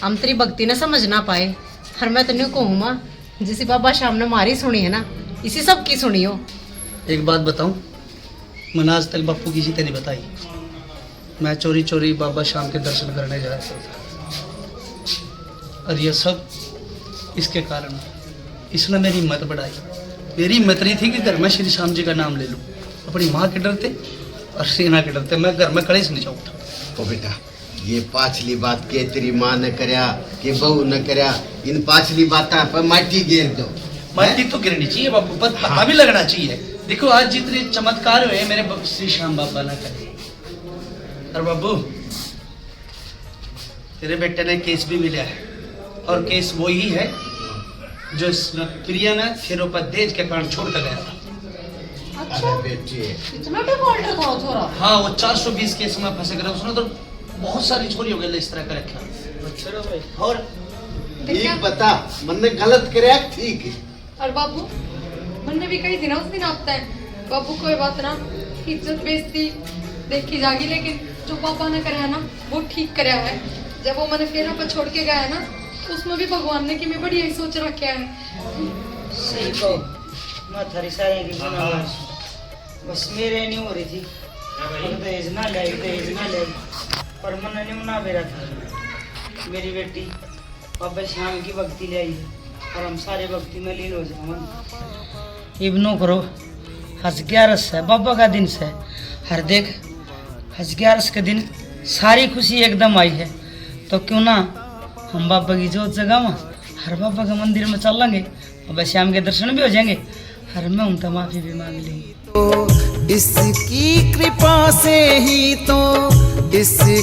हम तेरी भक्ति ने समझ ना पाए। हर मैं तेन कहूँ माँ, जिसी बाबा शाम ने हमारी सुनी है ना, इसी सब की सुनी हो। एक बात बताऊं, मैंने आज तक बापू किसी से नहीं बताई। मैं चोरी चोरी बाबा शाम के दर्शन करने जा रहा था, और यह सब इसके कारण। इसने मेरी मत बढ़ाई। मेरी मत नहीं थी कि घर में श्री श्याम जी का नाम ले लूं। अपनी माँ के डरते और सेना के डरते मैं घर में कलेश नहीं चाहता। ओ बेटा ये पाछली बात के तेरी माँ ने करया कि बहू ने करया, इन पाछली बातों पर माटी गिर दो। माटी तो गिरनी चाहिए बापू, पर पता भी लगना चाहिए। देखो आज जितने चमत्कार हुए मेरे श्री श्याम बाबा ने करे। और बाबू तेरे बेटे ने केस भी मिला है, और केस वो ही है जो प्रिया ने खीरोपदेश के कारण छोड़ कर गया था। अच्छा बेटी इतना डिफॉल्ट था वो छोरा। हाँ वो 420 केस में फंसे गए, उसने तो बहुत सारी छोरी हो गई इस तरह का रखा। अच्छा भाई, और ठीक बता मैंने गलत करया ठीक है। और बाबू मैंने भी कही थी ना उस दिन आपता है, बाबू कोई बात ना, इज्जत बेइज्जती देखी जागी, लेकिन जो पापा ने कराया ना वो ठीक कराया है। जब वो मैंने फेरा पर छोड़ के गया ना, तो उसमें भी भगवान ने कि मैं बढ़िया ही सोच रखा है। सही को मैं थारी सारे की बस मेरे नहीं हो रही थी दहेज ना ले पर मन नहीं ना बेरा था मेरी बेटी बाबा श्याम की भक्ति ले आई और हम सारे भक्ति में लीन हो जाए। इब्नो करो आज 11 है बाबा का दिन से हर देख आज 11 के दिन सारी खुशी एकदम आई है तो क्यों ना हम बाबा की जोत जगह हर बाबा के मंदिर में चल लेंगे बाबा श्याम के दर्शन भी हो जाएंगे हर में उनका माफी भी मांग लेंगे। इसकी कृपा से ही तो इसकी